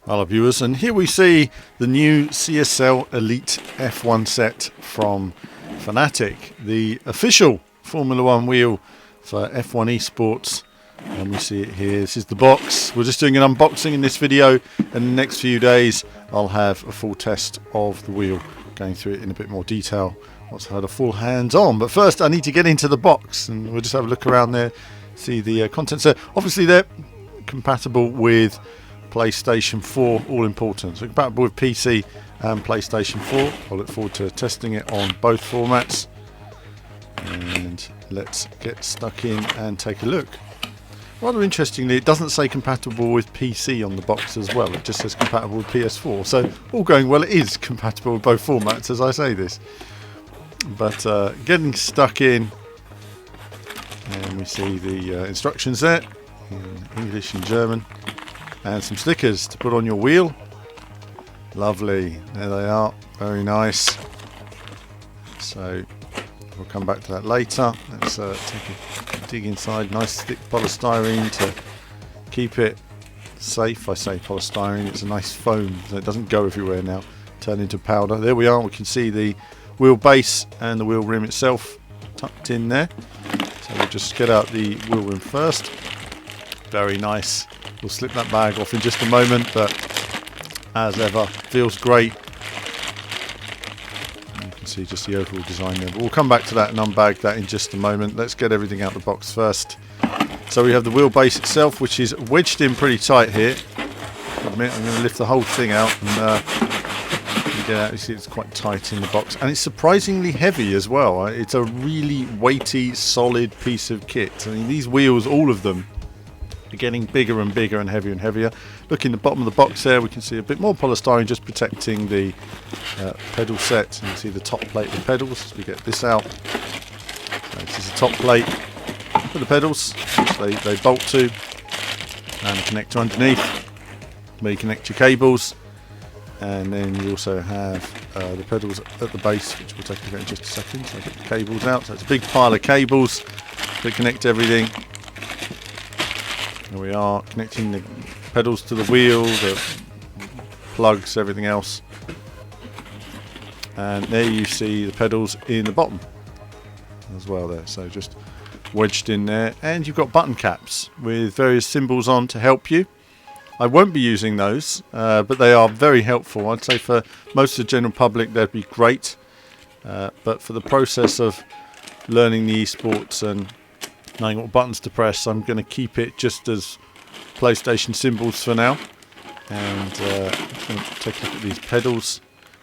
Hello viewers, and here we see the new CSL Elite F1 set from Fanatec, the official Formula 1 wheel for F1 esports, and we see it here. This is the box. We're just doing an unboxing in this video, and in the next few days I'll have a full test of the wheel, going through it in a bit more detail once I had a full hands on. But first I need to get into the box and we'll just have a look around there, see the contents there. Obviously they're compatible with PlayStation 4, all important. So compatible with PC and PlayStation 4. I look forward to testing it on both formats. And let's get stuck in and take a look. Rather interestingly, it doesn't say compatible with PC on the box as well. It just says compatible with PS4. So all going well, it is compatible with both formats as I say this. But getting stuck in, and we see the instructions there in English and German. And some stickers to put on your wheel. Lovely, there they are, very nice. So we'll come back to that later. Let's take a dig inside. Nice thick polystyrene to keep it safe. I say polystyrene, it's a nice foam so it doesn't go everywhere now, turn into powder. There we are, we can see the wheel base and the wheel rim itself tucked in there. So we'll just get out the wheel rim first. Very nice. We'll slip that bag off in just a moment, but as ever, feels great. You can see just the overall design there. But we'll come back to that and unbag that in just a moment. Let's get everything out of the box first. So we have the wheelbase itself, which is wedged in pretty tight here. I admit, I'm going to lift the whole thing out and get out. You see it's quite tight in the box. And it's surprisingly heavy as well. It's a really weighty, solid piece of kit. I mean, these wheels, all of them, are getting bigger and bigger and heavier and heavier. Look in the bottom of the box there, we can see a bit more polystyrene just protecting the pedal set. And you see the top plate of the pedals as we get this out. So this is the top plate for the pedals, which they bolt to, and a connector underneath where you connect your cables. And then you also have the pedals at the base, which we'll take a look at in just a second. So I'll get the cables out. So it's a big pile of cables that connect everything. Here we are, connecting the pedals to the wheel, the plugs, everything else. And there you see the pedals in the bottom as well there. So just wedged in there. And you've got button caps with various symbols on to help you. I won't be using those, but they are very helpful. I'd say for most of the general public they'd be great. But for the process of learning the esports and knowing what buttons to press, I'm going to keep it just as PlayStation symbols for now. And I'm just going to take a look at these pedals,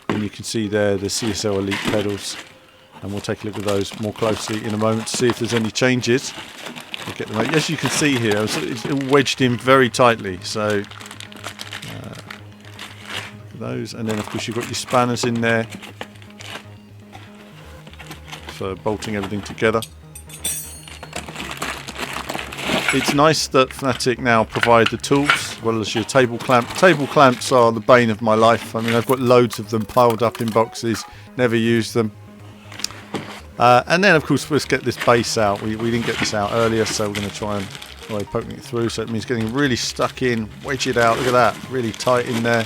and you can see there the CSL Elite pedals, and we'll take a look at those more closely in a moment to see if there's any changes. We'll get them out. As you can see here, it's wedged in very tightly, so look at those, and then of course you've got your spanners in there for bolting everything together. It's nice that Fanatec now provide the tools as well as your table clamp. Table clamps are the bane of my life. I mean, I've got loads of them piled up in boxes, never used them. And then of course let's get this base out. We didn't get this out earlier, so we're going to try and poking it through. So it means getting really stuck in, wedge it out. Look at that, really tight in there.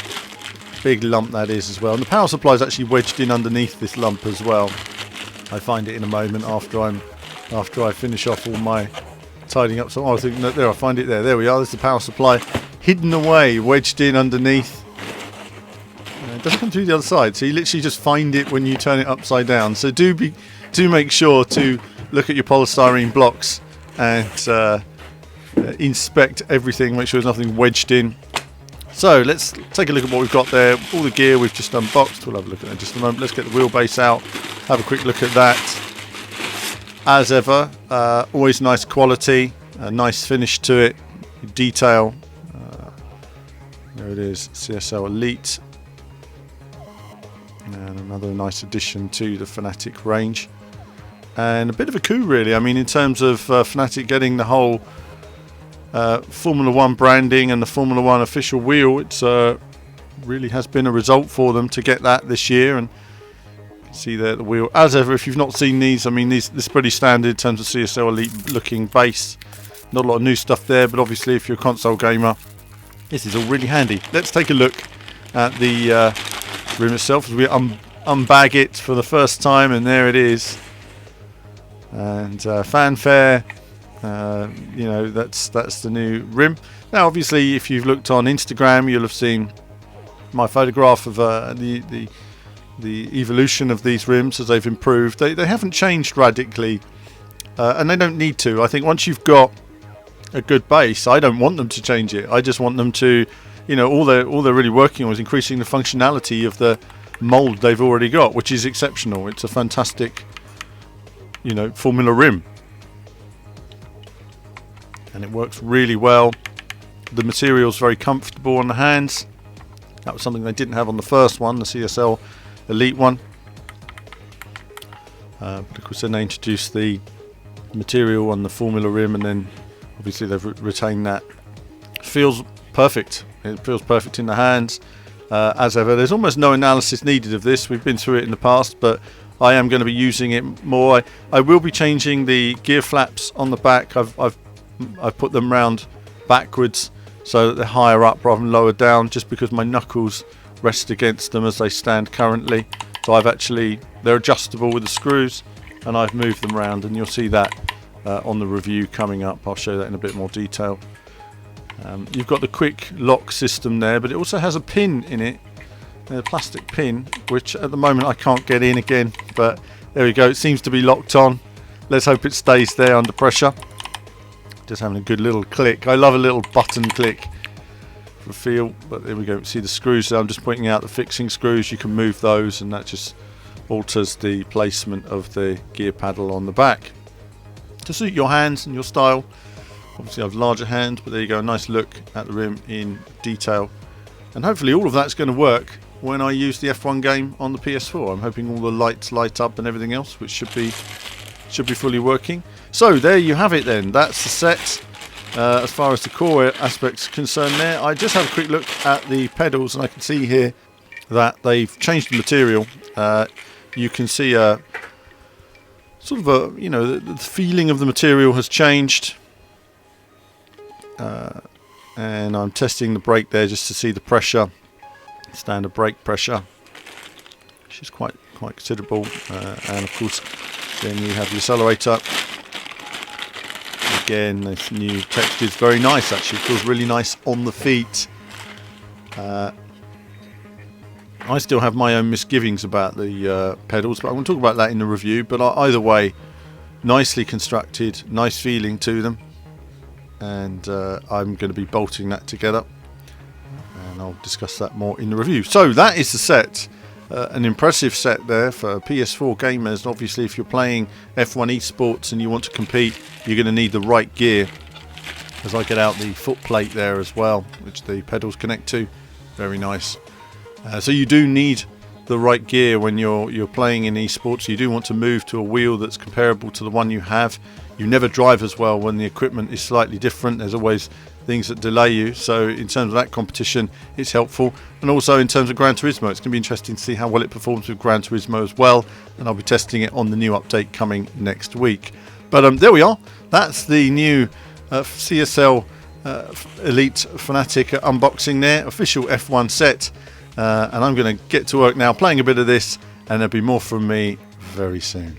Big lump that is as well. And the power supply is actually wedged in underneath this lump as well. I find it in a moment after I finish off all my tidying up. So I think there, I find it there. There we are. There's the power supply, hidden away, wedged in underneath. It doesn't come through the other side, so you literally just find it when you turn it upside down. So do make sure to look at your polystyrene blocks and inspect everything. Make sure there's nothing wedged in. So let's take a look at what we've got there. All the gear we've just unboxed. We'll have a look at that in just a moment. Let's get the wheelbase out. Have a quick look at that. As ever, always nice quality, a nice finish to it, detail. There it is, CSL Elite. And another nice addition to the Fanatec range. And a bit of a coup really, I mean in terms of Fanatec getting the whole Formula 1 branding and the Formula 1 official wheel. It's really has been a result for them to get that this year. And see there the wheel. As ever, if you've not seen these, I mean this is pretty standard in terms of CSL Elite looking base. Not a lot of new stuff there, but obviously if you're a console gamer, This is all really handy. Let's take a look at the rim itself as we unbag it for the first time, and there it is. And fanfare, that's the new rim. Now, obviously, if you've looked on Instagram, you'll have seen my photograph of the evolution of these rims as they've improved. They haven't changed radically, and they don't need to. I think once you've got a good base, I don't want them to change it. I just want them to, all they're really working on is increasing the functionality of the mold they've already got, which is exceptional. It's a fantastic, Formula rim, and it works really well. The material's very comfortable on the hands. That was something they didn't have on the first one, the CSL Elite one. Because then they introduced the material on the Formula rim, and then obviously they've retained that. Feels perfect. It feels perfect in the hands. As ever, there's almost no analysis needed of this. We've been through it in the past, but I am going to be using it more. I will be changing the gear flaps on the back. I've put them round backwards so that they're higher up rather than lower down, just because my knuckles rest against them as they stand currently. So they're adjustable with the screws, and I've moved them around, and you'll see that on the review coming up. I'll show that in a bit more detail. You've got the quick lock system there, but it also has a pin in it, a plastic pin, which at the moment I can't get in again, but there we go. It seems to be locked on. Let's hope it stays there under pressure. Just having a good little click. I love a little button click for feel, but there we go. See the screws there. I'm just pointing out the fixing screws. You can move those, and that just alters the placement of the gear paddle on the back to suit your hands and your style. Obviously I have larger hands, but there you go, a nice look at the rim in detail. And hopefully all of that's going to work when I use the F1 game on the PS4. I'm hoping all the lights light up and everything else, which should be fully working. So there you have it then. That's the set. As far as the core aspects are concerned there, I just had a quick look at the pedals, and I can see here that they've changed the material. You can see the feeling of the material has changed. And I'm testing the brake there just to see the pressure, standard brake pressure, which is quite considerable. And of course, then you have the accelerator. Again, this new texture is very nice. Actually, it feels really nice on the feet. I still have my own misgivings about the pedals, but I'm going to talk about that in the review. But either way, nicely constructed, nice feeling to them. And I'm going to be bolting that together, and I'll discuss that more in the review. So that is the set, an impressive set there for PS4 gamers. Obviously, if you're playing F1 esports and you want to compete, you're going to need the right gear. As I get out the foot plate there as well, which the pedals connect to, very nice. So you do need the right gear when you're playing in esports. You do want to move to a wheel that's comparable to the one you have. You never drive as well when the equipment is slightly different. There's always things that delay you. So in terms of that competition, it's helpful. And also in terms of Gran Turismo, it's going to be interesting to see how well it performs with Gran Turismo as well. And I'll be testing it on the new update coming next week. But there we are. That's the new CSL Elite Fanatec unboxing there. Official F1 set. And I'm going to get to work now playing a bit of this. And there'll be more from me very soon.